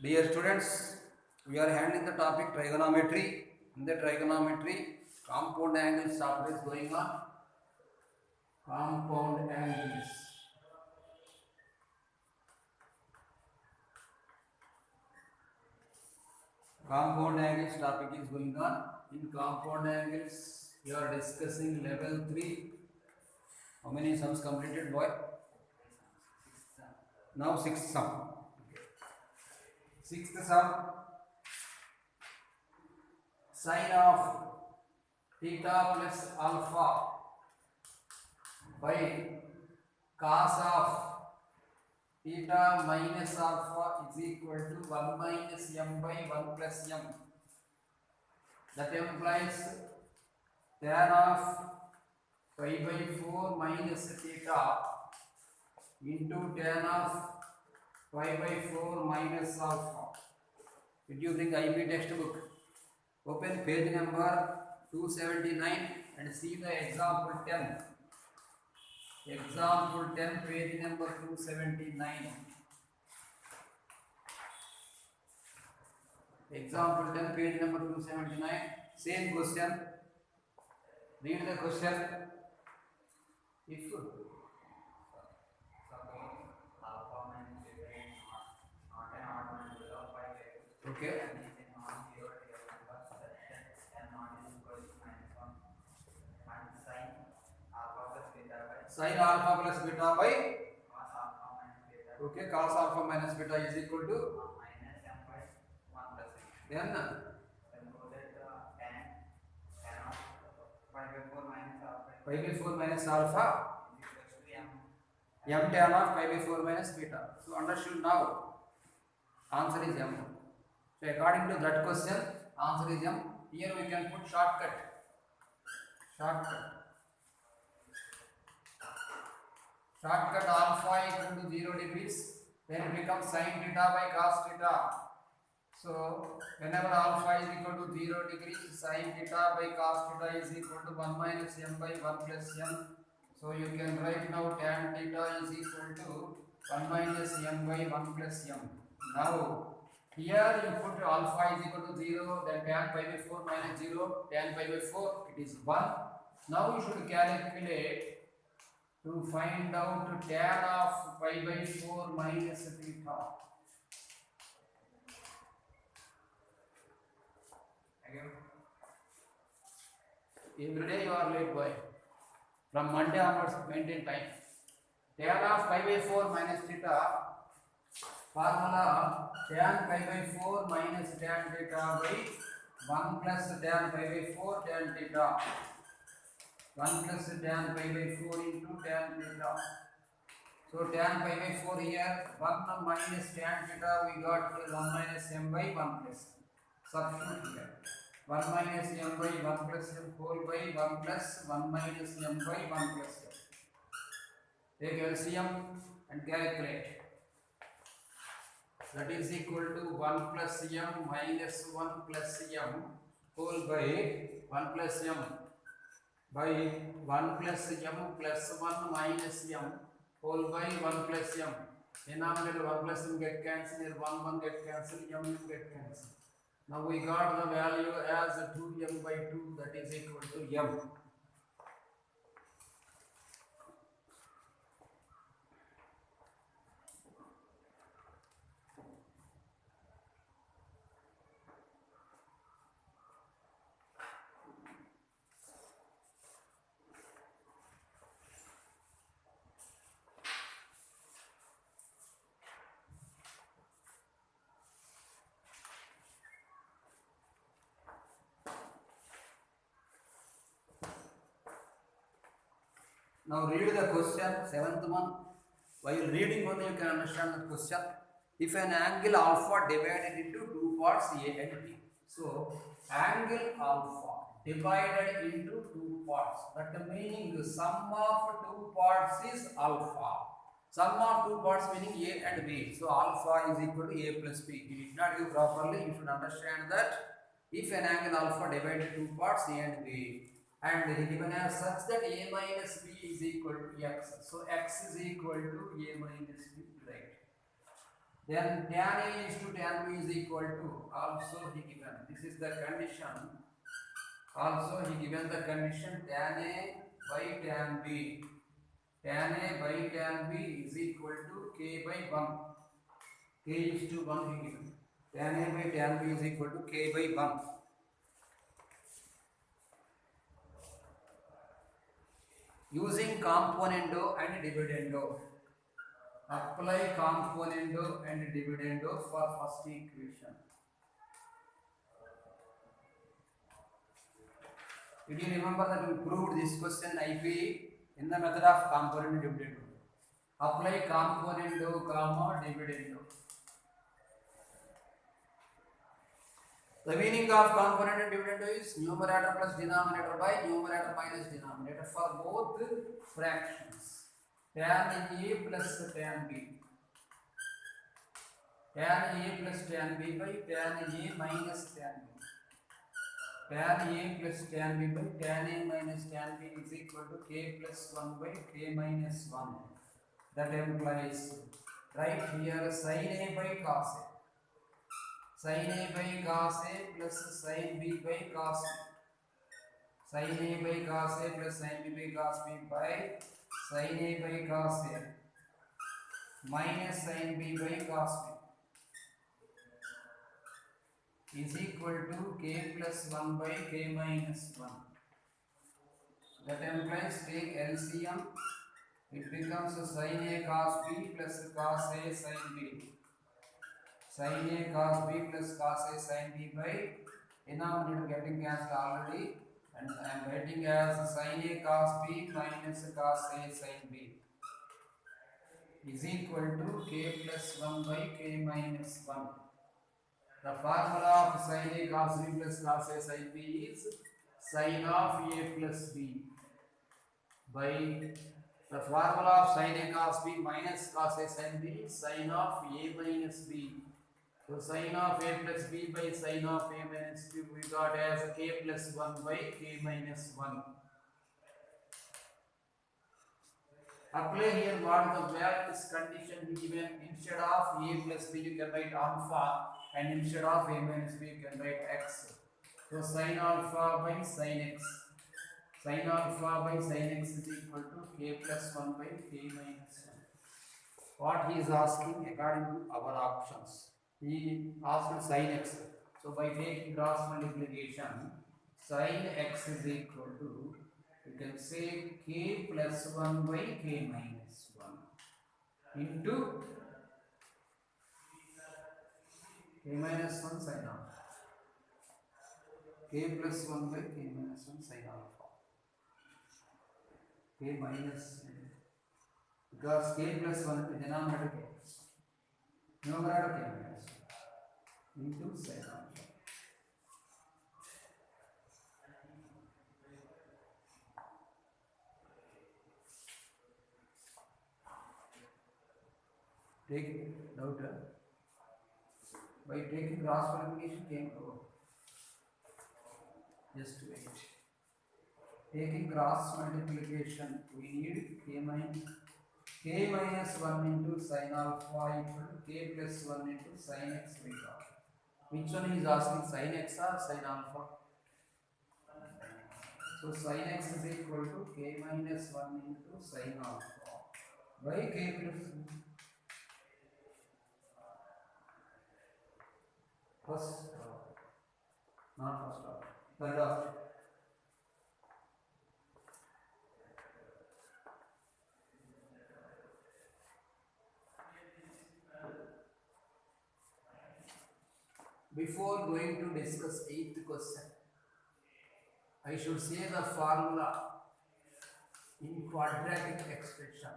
Dear students, we are handling the topic trigonometry. In the trigonometry, compound angles chapter is going on. Compound angles. Compound angles topic is going on. In compound angles, we are discussing level 3. How many sums completed, boy? Now sixth sum. Sixth sum, sine of theta plus alpha by cos of theta minus alpha is equal to 1 minus m by 1 plus m. That implies tan of pi by 4 minus theta into tan of pi by 4 minus alpha. Did you bring IB textbook? Open page number 279 and see the example 10. Example 10, page number 279. Example 10, page number 279. Same question. Read the question. If okay. Sin alpha plus beta by okay, cos alpha minus beta is equal to then pi by 4 minus alpha m tan of pi by 4 minus beta. So understood now. Answer is m. So according to that question, answer is m. Here we can put shortcut. Shortcut alpha equal to 0 degrees, then it becomes sin theta by cos theta. So whenever alpha is equal to 0 degrees, sin theta by cos theta is equal to 1 minus m by 1 plus m. So you can write now tan theta is equal to 1 minus m by 1 plus m. Now here you put alpha is equal to 0, then tan pi by 4 minus 0, tan pi by 4, it is 1. Now you should calculate to find out tan of pi by 4 minus theta. Again. Every day you are late, boy. From Monday onwards, maintain time. Tan of pi by 4 minus theta. Formula tan pi by 4 minus tan theta by 1 plus tan pi by 4 tan theta. 1 plus tan pi by 4 into tan theta. So tan pi by 4 here, 1 minus tan theta we got 1 minus m by 1 plus. Substitute here. 1 minus m by 1 plus m whole by 1 plus 1 minus m by 1 plus m. Take LCM and calculate. That is equal to 1 plus m minus 1 plus m whole by 1 plus m by 1 plus m plus 1 minus m whole by 1 plus m. Denominator 1 plus m get cancelled, here 1 get cancelled, m get cancelled. Now we got the value as 2m by 2, that is equal to m. Now read the question, 7th one. While reading only you can understand the question. If an angle alpha divided into two parts A and B. So angle alpha divided into two parts. That meaning the sum of two parts is alpha. Sum of two parts meaning A and B. So alpha is equal to A plus B. You did not give properly. You should understand that if an angle alpha divided two parts A and B, and given as such that a minus b is equal to x. So x is equal to a minus b, right? then tan A is to tan B is equal to, also he given, this is the condition, also he given the condition tan A by tan B, tan A by tan B is equal to k by 1, k is to 1 he given, tan A by tan B is equal to k by 1. Using componendo and dividendo, apply componendo and dividendo for first equation. Did you remember that we proved this question IP in the method of componendo and dividendo? Apply componendo comma dividendo. The meaning of component and dividendo is numerator plus denominator by numerator minus denominator for both fractions. Tan A plus tan B. Tan A plus tan B by tan A minus tan B. Tan A plus tan B by tan A minus tan B is equal to k plus 1 by k minus 1. That implies right here sin A by cos A. Sin A by cos A plus sin B by cos B. Sin A by cos A plus sin B by cos B by sin A by cos A minus sin B by cos B is equal to k plus 1 by k minus 1. That implies take LCM. It becomes sin A cos B plus cos A sin B. Sin A cos B plus cos A sin B by denominator getting cancelled already, and I am writing as sin A cos B minus cos A sin B is equal to k plus 1 by k minus 1. The formula of sin A cos B plus cos A sin B is sin of A plus B by the formula of sin A cos B minus cos A sin B is sin of A minus B. So sin of A plus B by sin of A minus B we got as k plus 1 by k minus 1. Apply here what the various condition given. Instead of A plus B you can write alpha, and instead of A minus B you can write x. So sin alpha by sin x. Sin alpha by sin x is equal to k plus 1 by k minus 1. What he is asking according to our options. He asked sin x. So by taking cross multiplication, sin x is equal to, you can say k plus 1 by k minus 1 into k minus 1 sin alpha. K plus 1 by k minus 1 sin alpha. K minus, because k plus 1 is denominator k. Numerator k minus 1 into sin alpha. Take doubt by taking cross multiplication came over. Just wait. Taking cross multiplication, we need k minus 1 into sin alpha equal to k plus 1 into sin x we got. Which one is asking, sin x or sin alpha? So sin x is equal to k minus 1 into sin alpha by k plus 1. First, not first order, third order. Before going to discuss 8th question, I should say the formula in quadratic expression.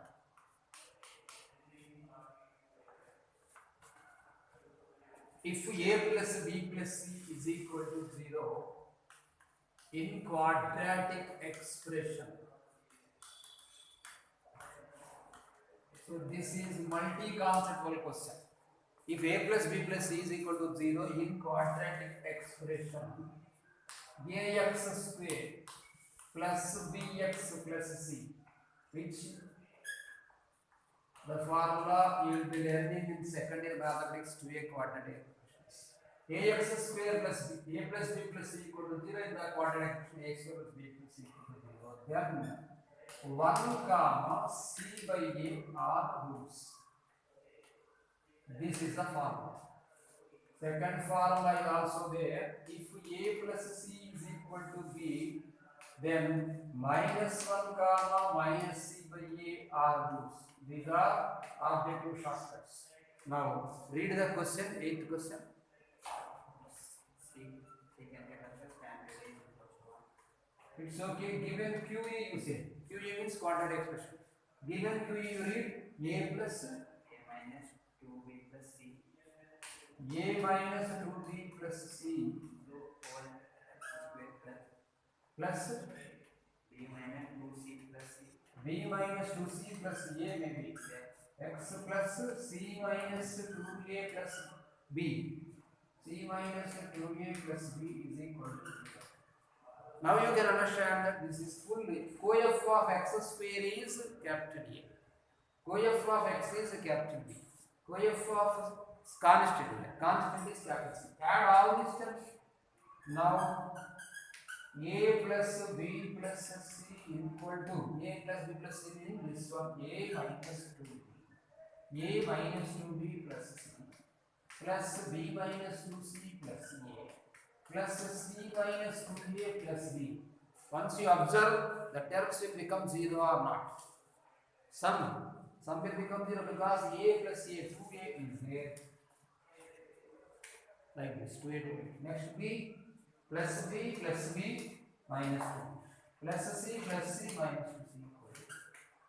If A plus B plus C is equal to 0 in quadratic expression, so this is multi-conceptual question. If A plus B plus C is equal to 0 in quadratic expression, ax square plus bx plus c, which The formula you will be learning in second year mathematics 2a quadratic equations. Ax square plus b, a plus b plus c equal to 0 in the quadratic equation ax square plus b plus c equal to 0. Then 1 comma c by a are roots. This is the formula. Second formula is also there. If a plus c is equal to b, then minus 1 comma minus c by a are roots. These are objective shortcuts. Now read the question, 8th question. It's okay. Given QE you say. QE means quadratic expression. Given QE you read a plus a minus 2b plus c. A minus 2b plus c plus b minus 2c plus c. B minus 2c plus a may be x plus c minus 2a plus b. C minus 2a plus b is equal to 0. Now you can understand that this is fully coef of x square is capital A. Coef of x is capital B. Coef of constant is capital C. Add all these terms. Now a plus b plus c equal to a plus b plus c means this one a minus 2b. A minus 2b plus c plus b minus 2c plus a plus c minus 2a plus b. Once you observe, the terms will become 0 or not. Some will become 0 because a plus a 2a is there. Like this 2a to b. Next b plus b minus 2 plus c minus 2c equal to.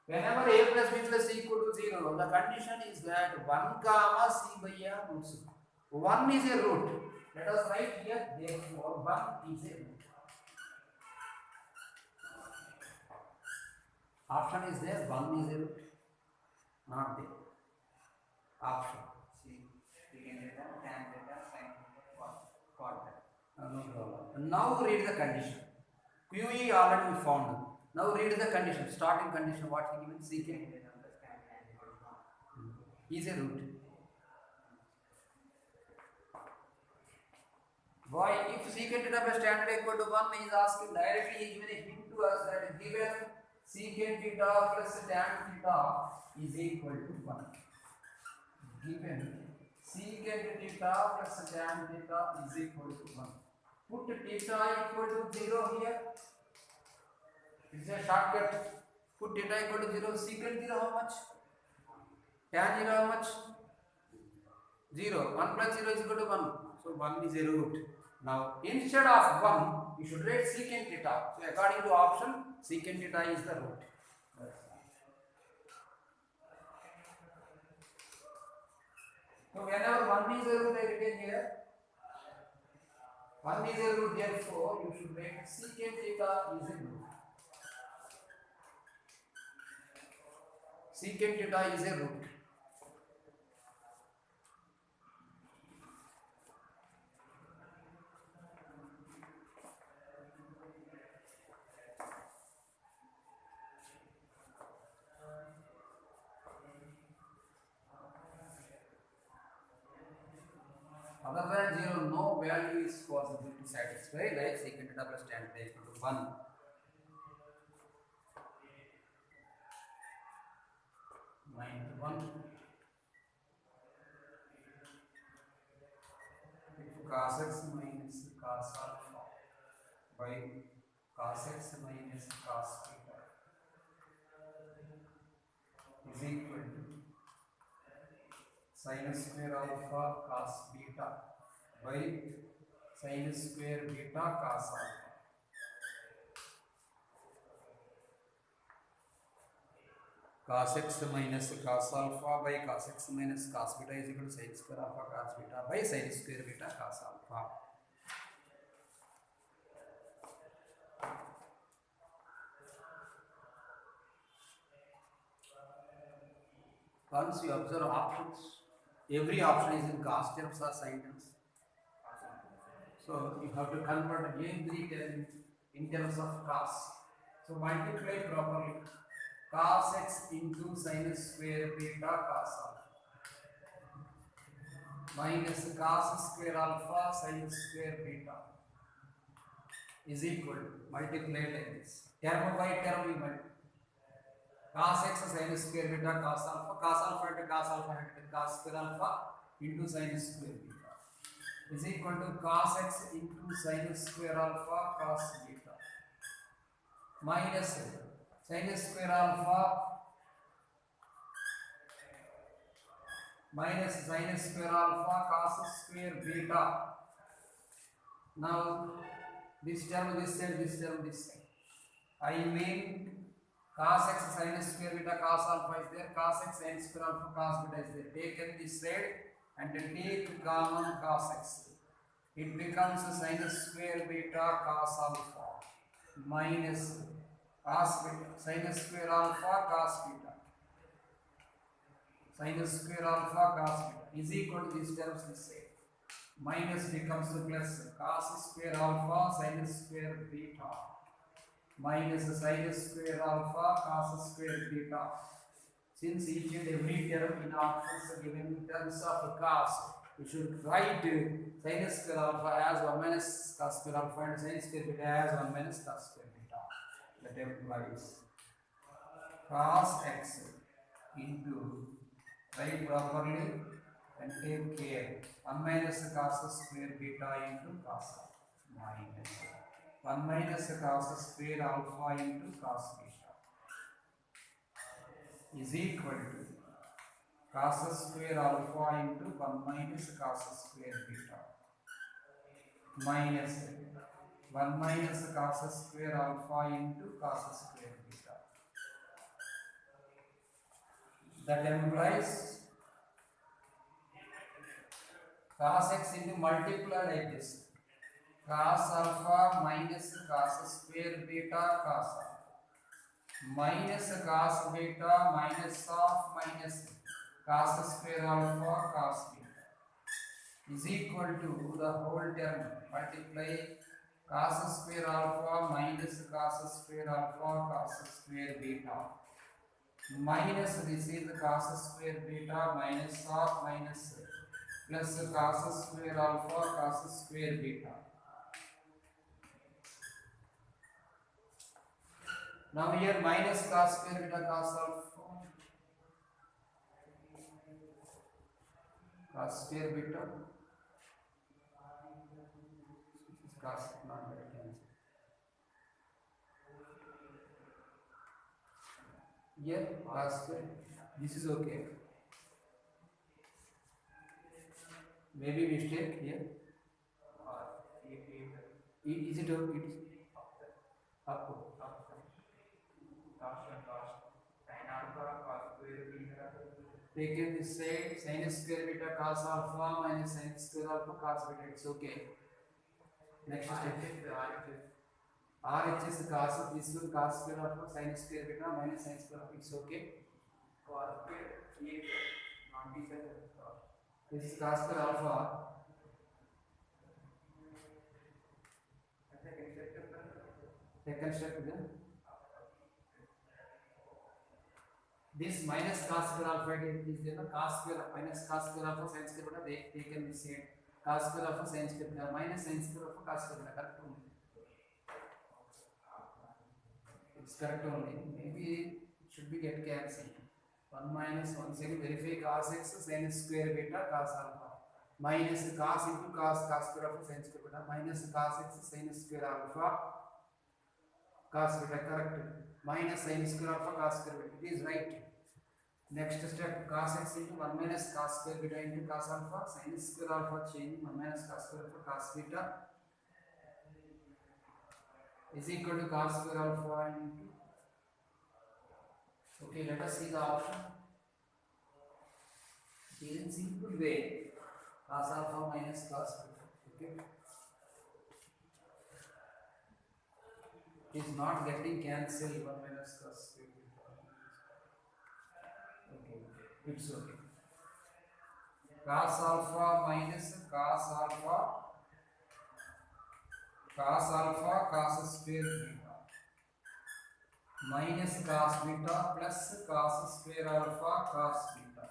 Whenever a plus b plus c equal to 0, the condition is that 1 comma c by a roots. 1 is a root. Let us write here, therefore 1 is a root. Option is there, 1 is a root. Not there. Option. No problem. Now read the condition. QE already we found. Now read the condition. Starting condition. What he given? Secant is a root. Why? If secant theta by standard equal to 1, he is asking directly. He is given a hint to us that given secant theta plus tan theta is equal to 1. Given secant theta plus tan theta is equal to 1. Put theta equal to 0 here. It's a shortcut. Put theta equal to 0. Secant 0 how much? Tan 0 how much? 0. 1 plus 0 is equal to 1. So 1 is a root. Now instead of 1, you should write secant theta. So according to option, secant theta is the root. So whenever 1 is a root, I written here. 1 is a root, therefore you should write secant theta is a root. Secant theta is a root. Other than 0, no value is possible to satisfy, like secant theta plus tan theta equal to 1. Minus 1. If cos x minus cos alpha by cos x minus cos theta is equal to sin square alpha cos beta by sin square beta cos alpha. Cos x minus cos alpha by cos x minus cos beta is equal to sin square alpha cos beta by sin square beta cos alpha. Once you observe options, every option is in cos terms or sin terms. So you have to convert again 3 terms in terms of cos. So multiply properly. cos x into sin square beta cos alpha minus cos square alpha sin square beta is equal to multiply like this. Term by term we multiply. Cos x sin square beta cos alpha into cos square alpha into sin square beta is equal to cos x into sin square alpha cos beta minus sin square alpha minus sin square alpha cos square beta. Now this term this side, this term this side. I mean cos x sin square beta cos alpha is there, cos x sin square alpha cos beta is there. Taken this side and take common cos x. It becomes sin square beta cos alpha minus cos beta sin square alpha cos beta sin square alpha cos beta is equal to these terms this side. Minus becomes plus cos square alpha sin square beta minus sin square alpha cos square beta. Since each and every term in options are given in terms of cos, we should write sin square alpha as 1 minus cos square alpha and sin square beta as 1 minus cos square beta. That implies cos x into, write properly and take care, 1 minus cos square beta into cos minus 1 minus cos square alpha into cos beta is equal to cos square alpha into 1 minus cos square beta minus 1 minus cos square alpha into cos square beta. That implies cos x into multiply like this, cos alpha minus cos square beta cos alpha minus cos beta minus of minus cos square alpha cos beta is equal to the whole term multiply cos square alpha minus cos square alpha cos square beta minus this is cos square beta minus of minus plus cos square alpha cos square beta. Now here minus cos square beta cos alpha cos square beta cos not very cancel. Here cos square, this is okay. Maybe mistake here. Is it okay? It is up. Taken this side, sin square beta cos alpha minus sin square alpha cos beta. It's okay. Next step. RHS cos of this one cos square alpha sin square beta minus sin square alpha. It's okay. This is cos square alpha. Second step is this minus cos square alpha is there. Cos square minus cos square alpha sin square beta. They taken this side. Cos square alpha sin square beta minus sin square alpha cos square beta. Correct only. It's correct only. Maybe it should be get cancelled. 1 minus 1 second verify cos x sin square beta cos alpha minus cos into cos square alpha sin square beta minus cos x sin square alpha cos beta. Correct. Minus sin square alpha cos square beta. It is right. Next step cos x into 1 minus cos square beta into cos alpha sin square alpha change 1 minus cos square alpha cos beta is equal to cos square alpha into. Okay, let us see the option. It is in simple way cos alpha minus cos beta. Okay, it is not getting cancelled 1 minus cos beta. Okay, it's okay. Cos alpha minus cos alpha cos square beta minus cos beta plus cos square alpha cos beta.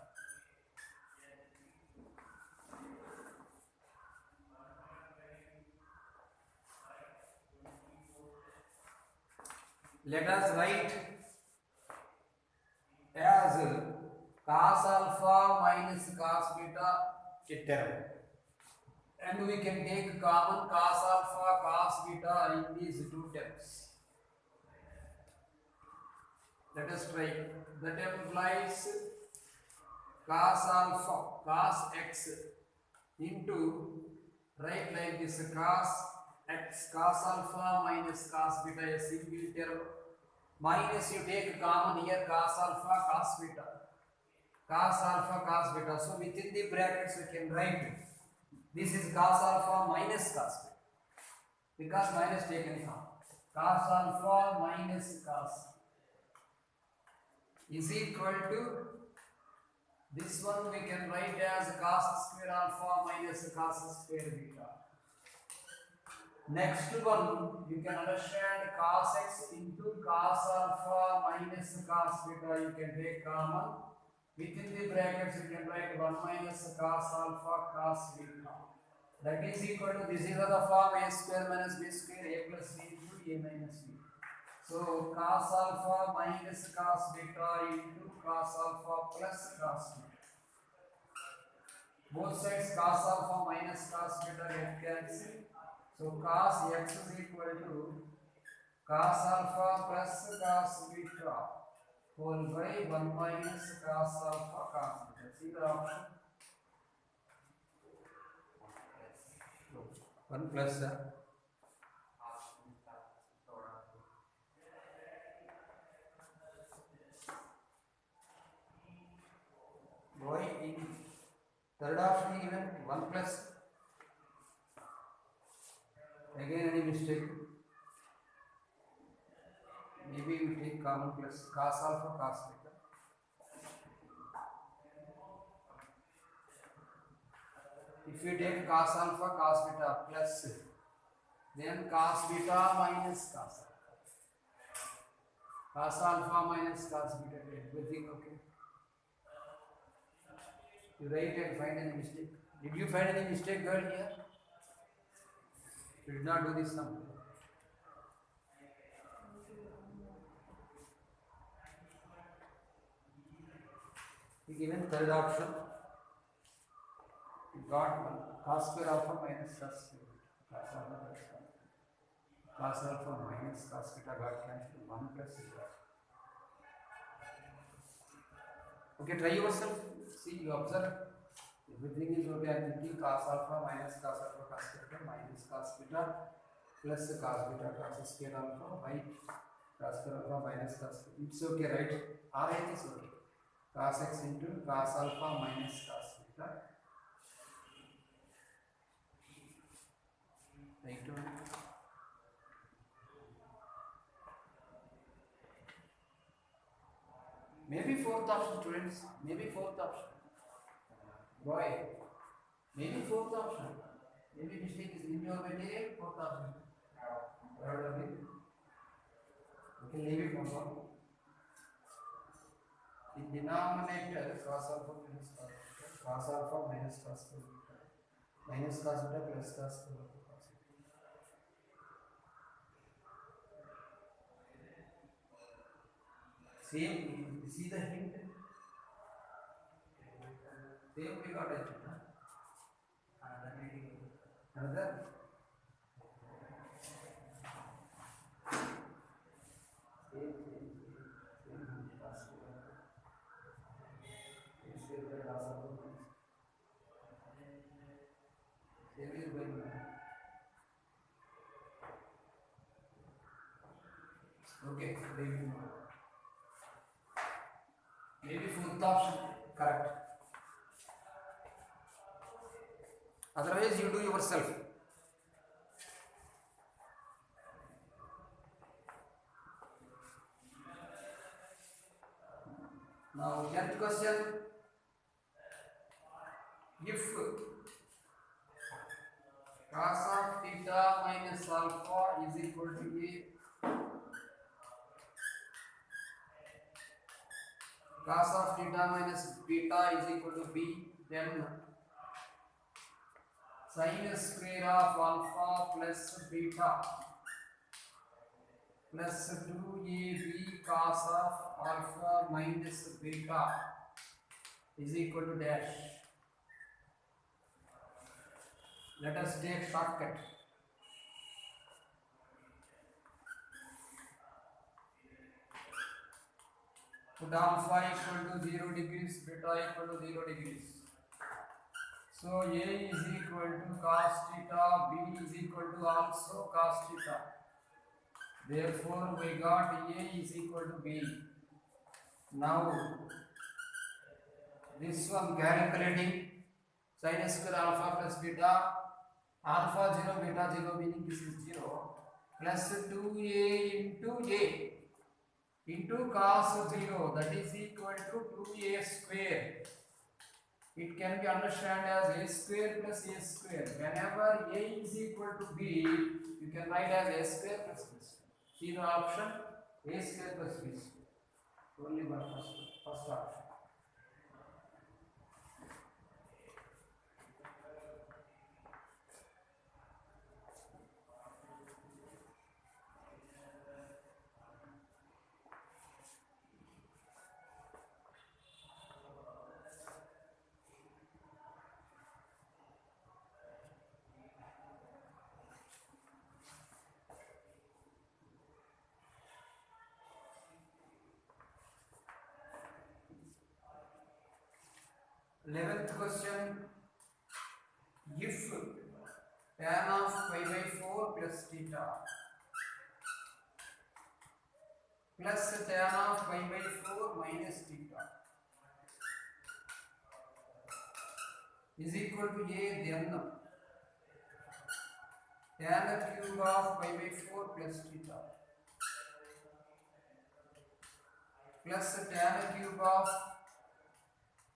Let us write as cos alpha minus cos beta a term, and we can take common cos alpha cos beta in these two terms. Let us try. That implies cos alpha cos x into, right, like this, cos x cos alpha minus cos beta, a single term, minus you take common here cos alpha cos beta, cos alpha cos beta. So within the brackets we can write this is cos alpha minus cos beta, because minus taken from cos alpha minus cos is equal to, this one we can write as cos square alpha minus cos square beta. Next one you can understand cos x into cos alpha minus cos beta, you can take common, within the brackets you can write 1 minus cos alpha cos beta, that is equal to, this is the form a square minus b square a plus b into a minus b. So cos alpha minus cos beta into cos alpha plus cos beta. Both sides cos alpha minus cos beta get cancelled. So cos x is equal to cos alpha plus cos beta whole by 1 minus cos alpha cos beta. See the option? 1 plus boy, in third option given 1 plus, again any mistake, maybe we take common plus cos alpha cos beta. If we take cos alpha cos beta plus, then cos beta minus cos alpha, cos alpha minus cos beta, everything okay. You write and find any mistake. Did you find any mistake girl here? You did not do this sum. You given third option, you got one cos square alpha minus cos square cos alpha plus cos alpha minus cos beta got cancelled, 1 plus beta. Okay, try yourself. See, you observe everything is okay. I am thinking cos alpha minus cos alpha cos beta minus cos beta plus cos beta cos square alpha by cos square alpha minus cos beta. It's okay, right? Alright, it's okay. Cos x into cos alpha minus cos beta. Right on. Maybe fourth option, students. Maybe fourth option. Boy, maybe fourth option. Maybe mistake is in your material. Fourth option. You can leave it for now. The denominator cos alpha minus cos beta, cos alpha minus cos beta, minus cos beta plus cos beta. Same, see the hint? Same we got it. Another? Same. Okay, maybe fourth option correct. Otherwise, you do yourself. Now, 10th question. If cos of theta minus alpha is equal to a, beta is equal to b, then sin square of alpha plus beta plus 2ab cos of alpha minus beta is equal to dash. Let us take shortcut. Put alpha equal to 0 degrees, beta equal to 0 degrees. So a is equal to cos theta, b is equal to also cos theta. Therefore we got a is equal to b. Now this one calculating sin square alpha plus beta, alpha 0 beta 0 meaning this is 0 plus 2a into cos 0, that is equal to 2a square. It can be understood as a square plus a square. Whenever a is equal to b, you can write as a square plus b square. See the option a square plus b square. Only one first option. Eleventh question. If tan of pi by 4 plus theta plus tan of pi by 4 minus theta is equal to a, then tan the cube of pi by 4 plus theta plus tan the cube of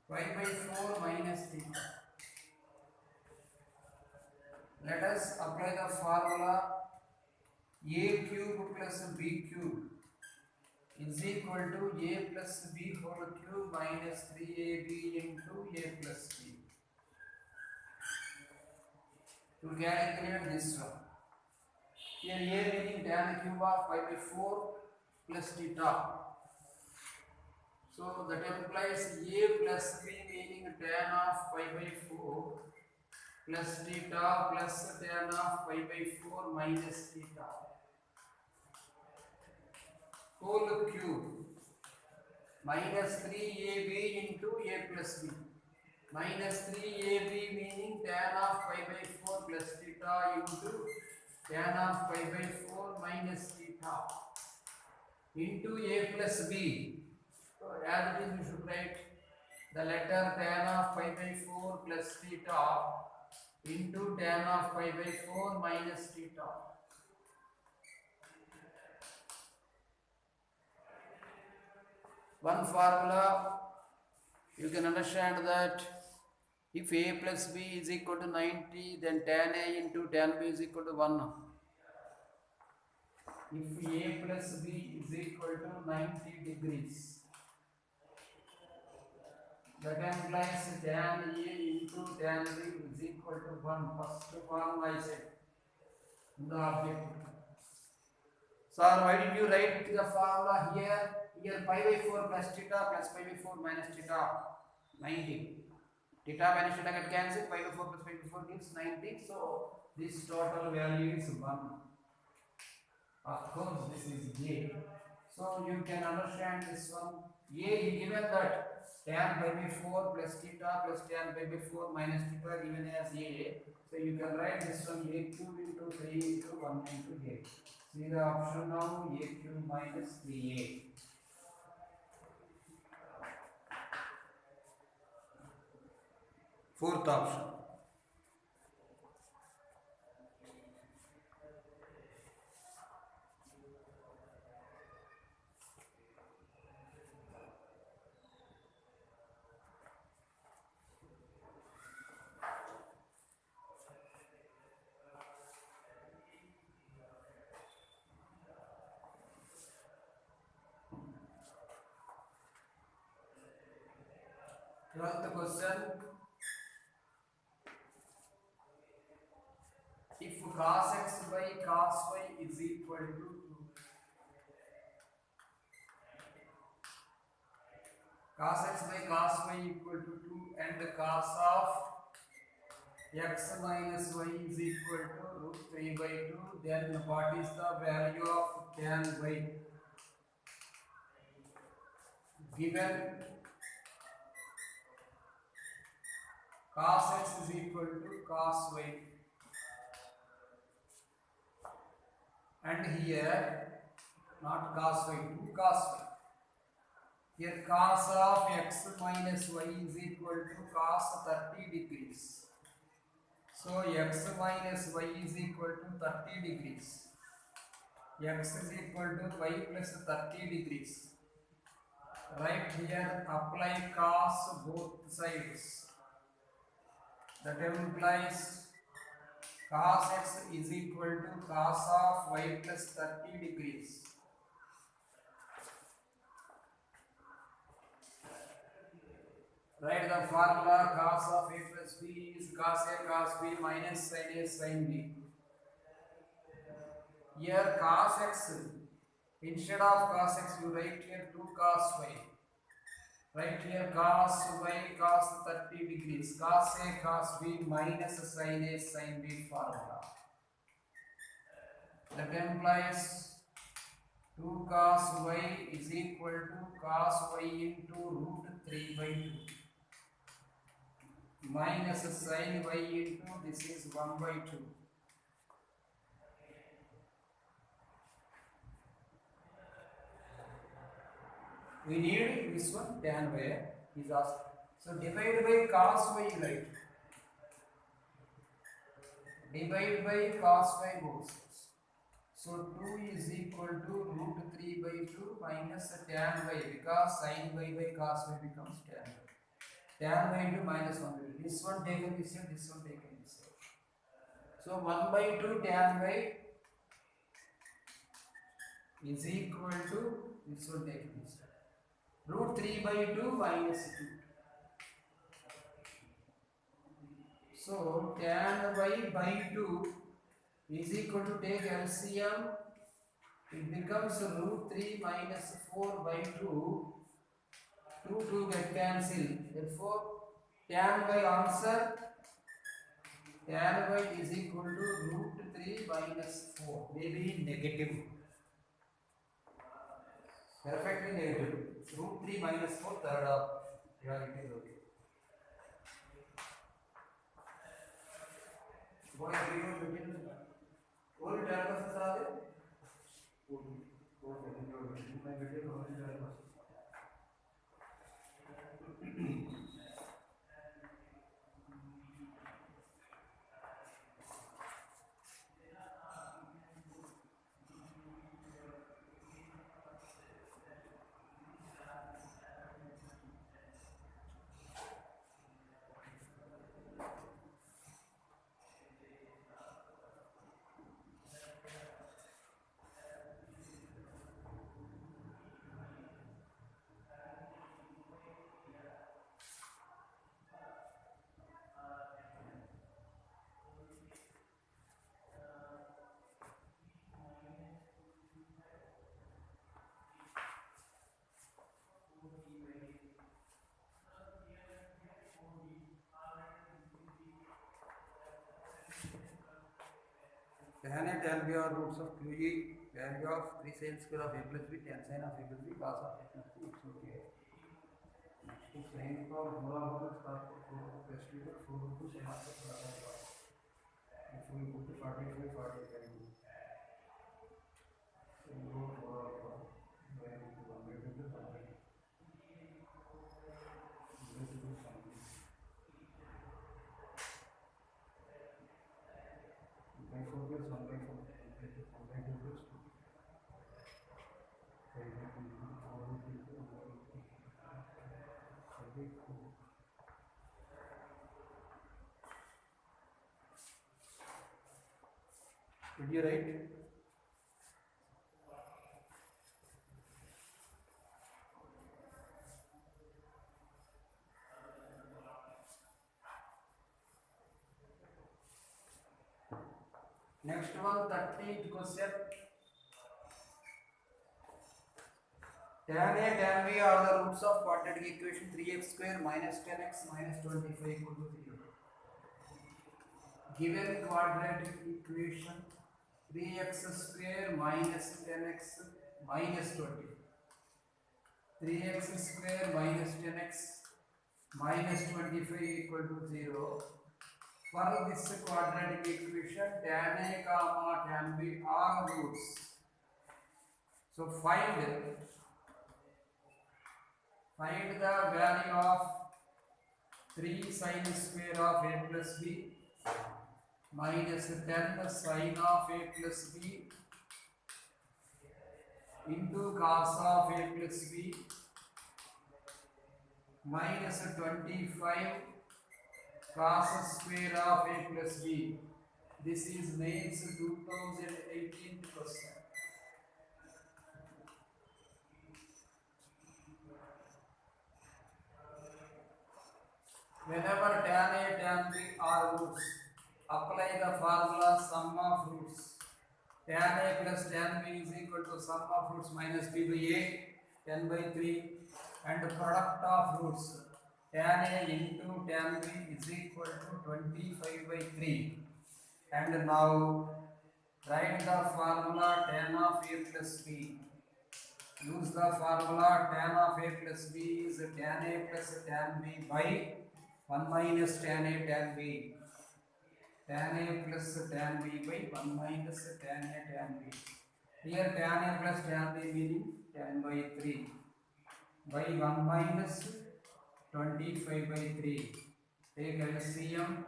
pi by 4 minus theta. Let us apply the formula a cube plus b cube is equal to a plus b whole cube minus 3ab into a plus b. To calculate this one, here a meaning tan the cube of pi by 4 plus theta. So that implies a plus b meaning tan of pi by 4 plus theta plus tan of pi by 4 minus theta whole cube minus 3ab into a plus b. Minus 3ab meaning tan of pi by 4 plus theta into tan of pi by 4 minus theta into a plus b. So as it is, we should write the letter tan of pi by 4 plus theta into tan of pi by 4 minus theta. One formula you can understand that if a plus b is equal to 90, then tan a into tan b is equal to 1. If a plus b is equal to 90 degrees, that implies tan a into tan b is equal to 1. First one I said in the object. So why did you write the formula here? Here pi by 4 plus theta plus pi by 4 minus theta 90. Theta minus theta get cancelled. Pi by 4 plus pi by 4 gives 90. So this total value is 1. Of course this is a. So you can understand this one. A given that tan pi by 4 plus theta plus tan pi by 4 minus theta given as a. So you can write this one a cube into 3 into 1 into a. See the option now, a cube minus 3a. Fourth option. 12th question. If cos x by cos y is equal to 2, cos x by cos y equal to 2 and cos of x minus y is equal to root 3 by 2, then what is the value of tan y? Given cos x is equal to cos y, and here not cos y, 2 cos y. Here cos of x minus y is equal to cos 30 degrees. So x minus y is equal to 30 degrees. X is equal to y plus 30 degrees. Right here apply cos both sides. That implies cos x is equal to cos of y plus 30 degrees. Write the formula. Cos of a plus b is cos a cos b minus sin a sin b. Here cos x, instead of cos x you write here 2 cos y. Right here cos y cos 30 degrees, cos a cos b minus sin a sin b formula. That implies 2 cos y is equal to cos y into root 3 by 2 minus sin y into this is 1 by 2. We need this one tan y is asked. So divide by cos y, right? Divide by cos y both sides. So 2 is equal to root 3 by 2 minus tan y, because sin y by cos y becomes tan y. Tan y into minus 1 by 2. This one taken this side, this one taken this side. So 1 by 2 tan y is equal to this one taken this side. Root 3 by 2 minus 2. So tan y by 2 is equal to, take LCM, it becomes root 3 minus 4 by 2. 2 get cancelled. Therefore tan y answer, tan y is equal to root 3 minus 4. Maybe negative. Perfectly negative. Root 3 minus 4 third of. Yeah, it is okay. What is the material? All tan was are tan A tan B are roots of 2e, value of 3 sin square of a plus b, tan sin of a plus b, cos of a plus b. It's okay. Next is sin for molar plus cos for plus 2 4 to sin of cos of. If we put 45 40 can do. So molar where is 1 by 2 plus 1 by 2. This is something. 4 plus 1 by 4 1 by 2 plus 2. Did you write? Next one, 13th question. Tan A, tan B are the roots of quadratic equation 3x square minus 10x minus 25 equal to 0. Given quadratic equation 3x square minus 10x minus 20. 3x square minus 10x minus 25 equal to 0. For this quadratic equation, tan A comma tan B are roots. So find the value of 3 sin square of A plus B minus 10 sin of A plus B into cos of A plus B minus 25 cos square of A plus B. This is NAILS 2018 question. Whenever tan A, tan B are roots, apply the formula sum of roots. Tan A plus tan B is equal to sum of roots minus b by a, 10 by 3, and product of roots. Tan A into tan B is equal to 25 by 3. And now write the formula tan of A plus B. Use the formula tan of A plus B is tan A plus tan B by 1 minus tan A tan B. Tan A plus tan B by 1 minus tan A tan B. Here tan A plus tan B meaning 10 by 3 by 1 minus 25 by 3. Take LCM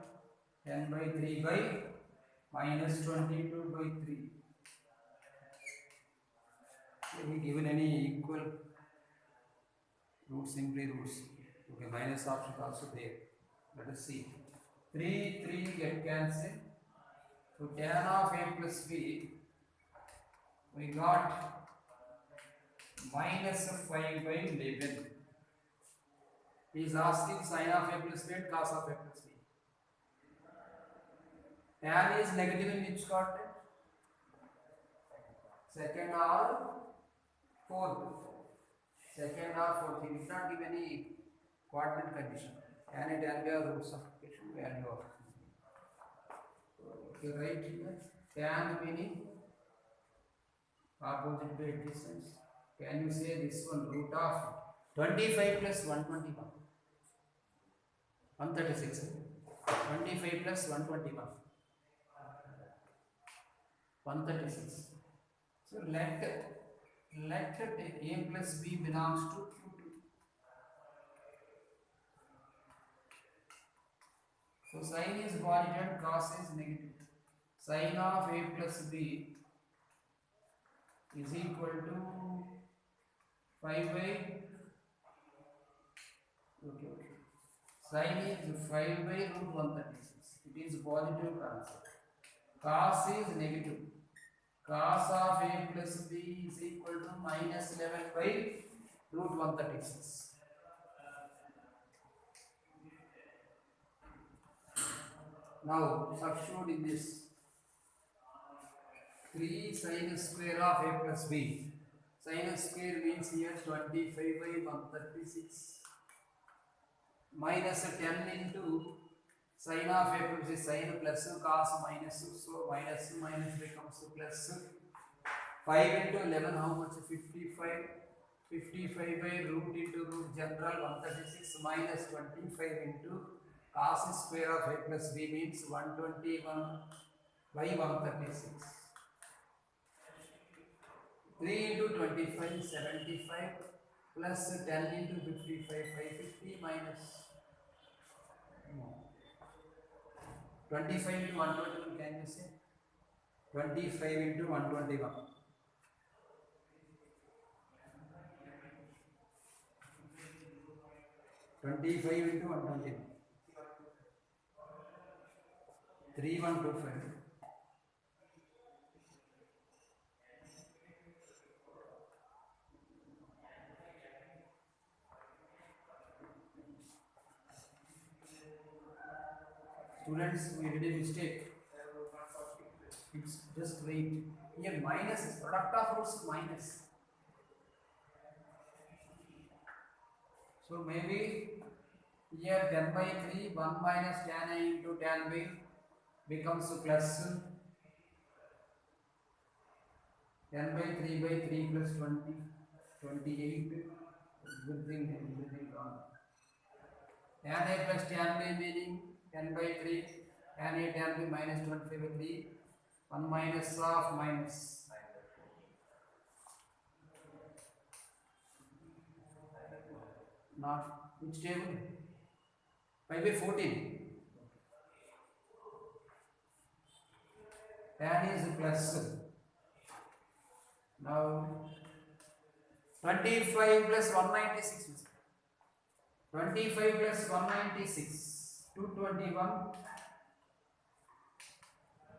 10 by 3 by minus 22 by 3. Have we given any equal roots, simply roots? Okay, minus option is also there. Let us see. 3 get cancelled. So tan of A plus B, we got minus 5 by 11. He is asking sin of A plus B and cos of A plus B. Tan is negative in which quadrant? Second or fourth? Second or fourth. He did not give any quadrant condition. Tan A, tan B are roots of equation value of. Okay, right here. Tan meaning opposite by adjacent. Can you say this one root of 25 plus 121? 136. 25 plus 121. 136. So let A plus B belongs to Q2. So sin is positive, cos is negative. Sin of A plus B is equal to 5 by sin is 5 by root 136. It is positive concept. Cos is negative. Cos of A plus B is equal to minus 11 by root 136. Now substitute in this 3 sin square of A plus B. Sin square means here 25 by 136 minus 10 into sin of A plus B, sin plus cos minus, so minus becomes plus. 5 into 11 how much? 55. 55 by root into root general 136 minus 25 into cos square of A plus B means 121 by 136. 3 into 25 75 plus 10 into 55 550 minus 25 into 121, can you say? 25 into 121. 25 into 121. 3125. Students, we did a mistake. It's just wait. Here minus is product of roots minus. So maybe here 10 by 3, 1 minus tan A into tan B becomes plus 10 by 3 by 3 plus 20, 28. Everything gone. Tan A plus tan B meaning 10 by 3, tan A tan B minus 25 by 3, 1 minus of minus. Not which table? 5 by 14. Tan is plus. Now 25 plus 196. 25 plus 196. 221.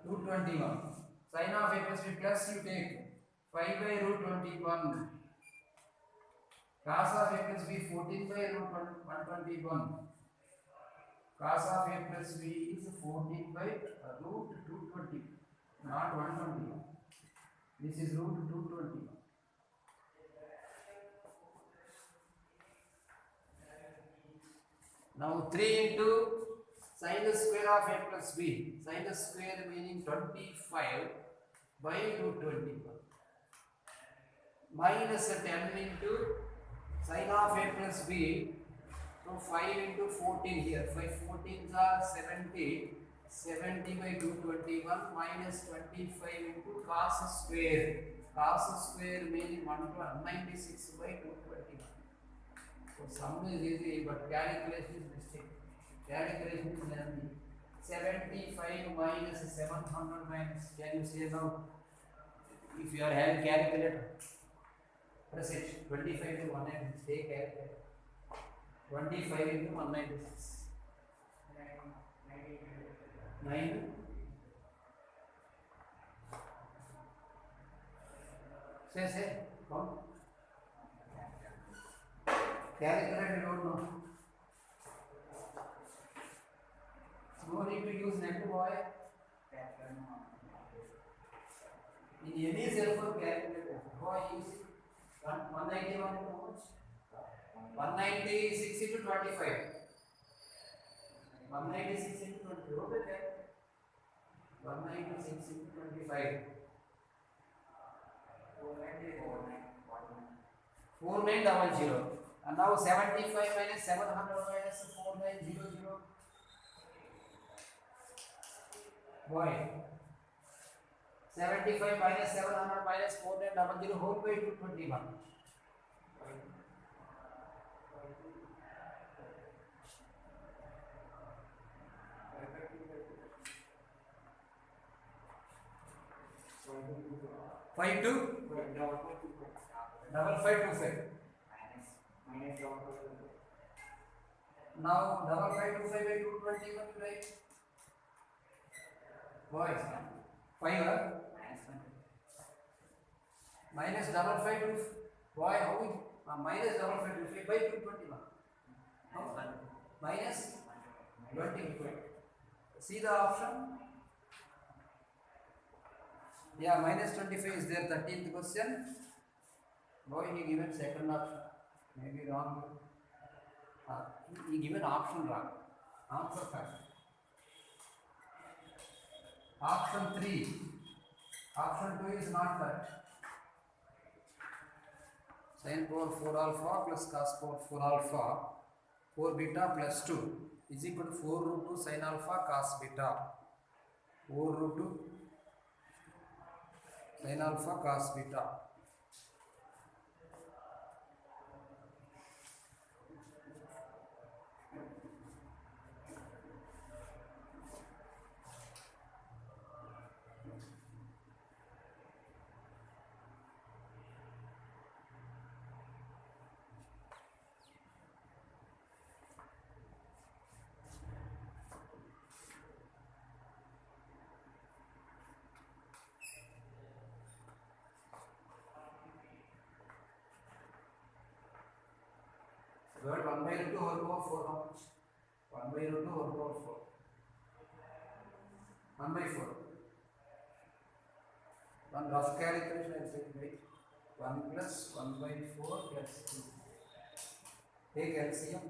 221. Sin of a plus b plus you take 5 by root 21. Cos of a plus b 14 by root 121. Cos of a plus b is 14 by root 220, not 120. This is root 220. Now 3 into sin the square of a plus b. Sin the square meaning 25 by root 21. Minus 10 into sin of a plus b. So 5 into 14 here. 5 14s are 70. 70 by 221 minus 25 into cos square. Cos square meaning 196 by 221. So sum is easy, but calculation is mistake. Calculation is lengthy. 75 minus 700 minus. Can you say now? If you are having calculator, press it. 25 into 196. Take calculator. 25 into 196. 9. Say. Count. Calculator you don't know. No need to use net boy. In any cell phone calculator, boy use 191 into how much? 196 into 25. 196 into 20. Okay. 196 into 25. 4900. And now 75 minus 700 minus 4900. Boy. 75 minus 700 minus 4900 whole by 221. Five two double 525. Now double 525 by 221, right? Boys, 5 minus double 525. Boy, how is minus double 525 by 221? How? Minus 20. See the option? Yeah, minus 25 is there. 13th question. Boy, he given second option. Maybe wrong. He given option wrong. Answer correct. Option 3. Option 2 is not correct. Sin power 4 alpha plus cos power 4 alpha 4 beta plus 2 is equal to 4 root 2 sin alpha cos beta. 4 root 2 sin alpha cos beta. Word 1 by root 2 whole power 4 how much? 1 by root 2 whole power 4. 1 by 4. One rough calculation I said, right? 1 plus 1 by 4 plus 2. Take LCM.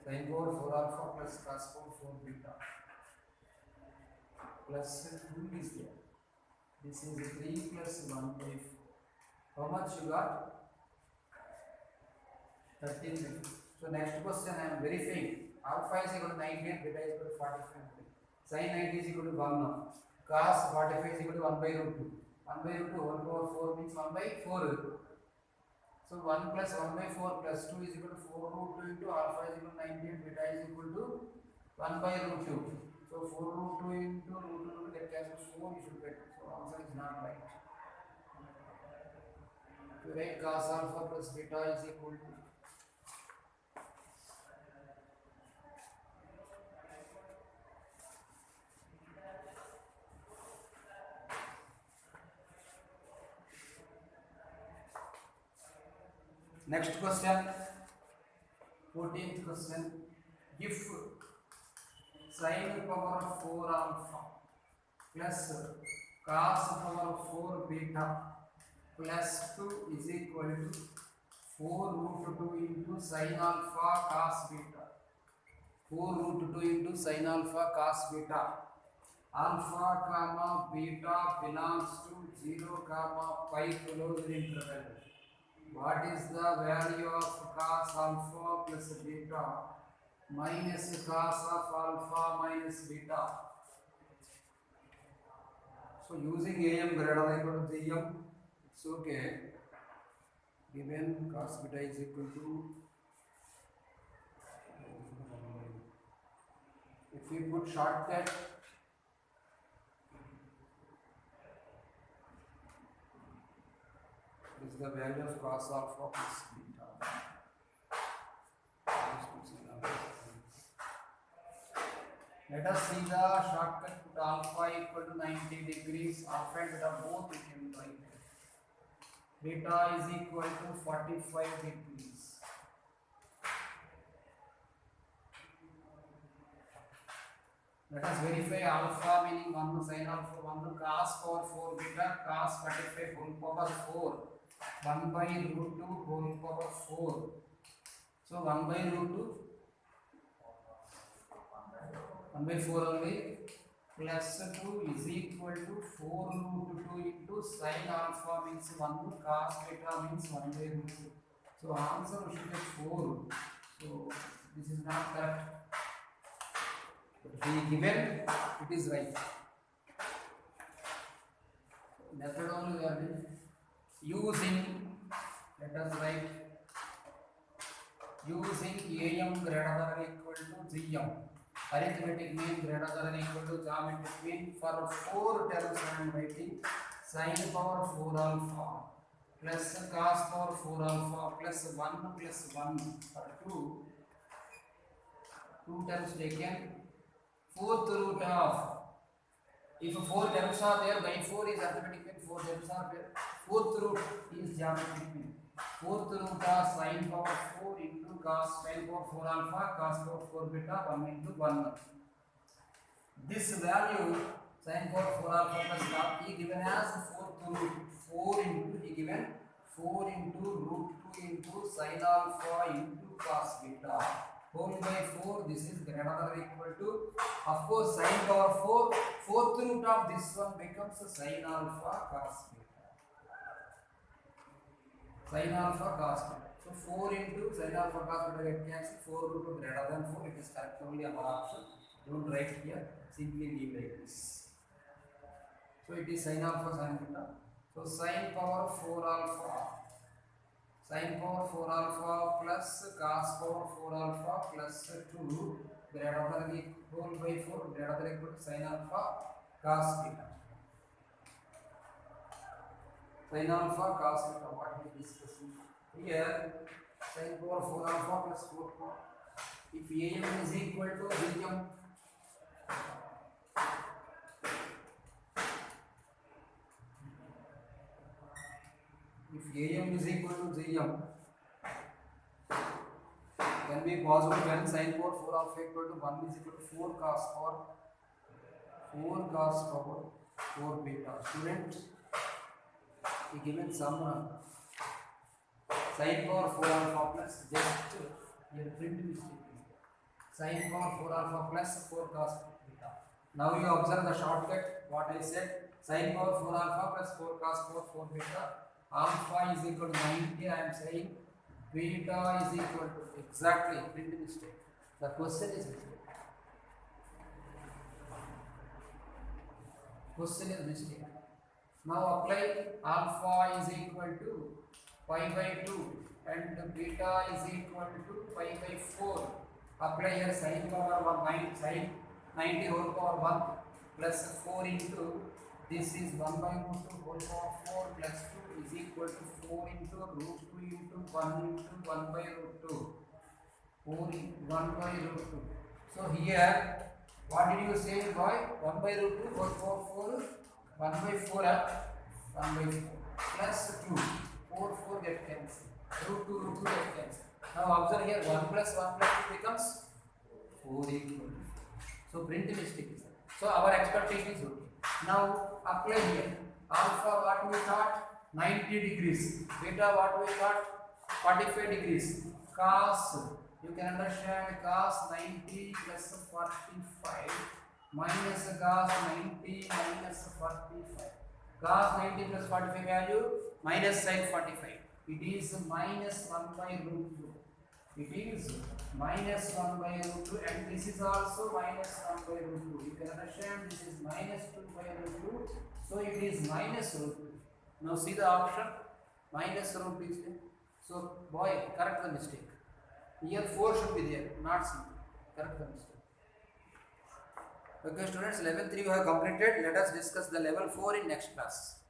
Sin power 4 alpha plus cos power 4 beta plus 2 is there. This is 3 plus 1 by 4. How much you got? 13. So next question I am verifying. Alpha is equal to 90 and beta is equal to 45. Sin 90 is equal to 1 now. Cos 45 is equal to 1 by root 2. 1 by root 2 1 power 4 means 1 by 4. So 1 plus 1 by 4 plus 2 is equal to 4 root 2 into alpha is equal to 90 and beta is equal to 1 by root 2. So 4 root 2 into root 2 get cancelled 4 you should get. So answer is not right. To write cos alpha plus beta is equal to next question, 14th question. If sin power 4 alpha plus cos power 4 beta plus 2 is equal to 4 root 2 into sin alpha cos beta. 4 root 2 into sin alpha cos beta. Alpha comma beta belongs to 0 comma pi closed interval. What is the value of cos alpha plus beta minus cos of alpha minus beta? So using am greater than equal to gm, it's okay. Given cos beta is equal to, if we put shortcut, is the value of cos alpha plus beta. Let us see the shortcut. Put alpha equal to 90 degrees. Alpha and beta both we can write. Beta is equal to 45 degrees. Let us verify alpha meaning 1 sin alpha 1 cos power 4 beta cos 45 whole power 4 1 by root 2 whole power 4. So 1 by root 2 1 by 4 only plus 2 is equal to 4 root 2 into sin alpha means 1 cos beta means 1 by root 2. So answer we should get 4. So this is not correct. The given it is right. Method only we are doing. Using, let us write, using am greater than equal to gm. Arithmetic mean greater than equal to geometric mean. For 4 terms I am writing sin power 4 alpha plus cos power 4 alpha plus 1 plus 1 for 2 terms taken. Fourth root of, if 4 terms are there, by 4 is arithmetic mean, 4 terms are there. Fourth root is geometric mean. Fourth root of sin power 4 into cos sin power 4 alpha cos power 4 beta 1 into 1. This value sin power 4 alpha plus cos is given as fourth root 4 into given 4 into root 2 into sin alpha into cos beta whole by 4. This is greater than or equal to, of course, sin power 4. Fourth root of this one becomes sin alpha cos beta. Sin alpha cos beta. So 4 into sin alpha cos beta get cancelled. 4 root 2 greater than 4. It is correct only our option. Don't write here. Simply leave like this. So it is sin alpha sin beta. So sin power 4 alpha. Sin power 4 alpha plus cos power 4 alpha plus 2 greater than equal by 4 greater than equal to sin alpha cos beta. Sin alpha cos beta, what we discussing here, sin power 4 alpha plus 4 power. If am is equal to gm, If AM is equal to GM, can be possible when sin power 4 alpha equal to 1 is equal to 4 cos power 4 beta. Students, he given some sin power 4 alpha plus just here print mistake. Sin power 4 alpha plus 4 cos beta. Now you observe the shortcut what I said. Sin power 4 alpha plus 4 cos power 4 beta. Alpha is equal to 90. I am saying beta is equal to exactly print mistake. The question is mistake. Question is mistake. Now apply alpha is equal to pi by 2 and beta is equal to pi by 4. Apply here sin power 1 sin 90 whole power 1 plus 4 into this is 1 by root 2 whole power 4 plus 2 is equal to 4 into root 2 into 1 into 1 by root 2. 4 into 1 by root 2. So here what did you say boy? 1 by root 2 whole power 4 1 by 4 1 by 4 plus 2 4 4 get cancelled. Root 2 get cancelled. Now observe here 1 plus 2 becomes 4 equal. So print mistake. So our expectation is okay. Now apply here. Alpha what we thought 90 degrees. Beta what we thought 45 degrees. Cos you can understand cos 90 plus 45 minus cos 90 minus 45. Cos 90 plus 45 value minus sin 45. It is minus 1 by root 2. It is minus 1 by root 2 and this is also minus 1 by root 2. You can understand this is minus 2 by root 2. So it is minus root 2. Now see the option minus root 2 is there. So boy correct the mistake. Here 4 should be there, not C. Correct the mistake. Okay students, level 3 you have completed. Let us discuss the level 4 in next class.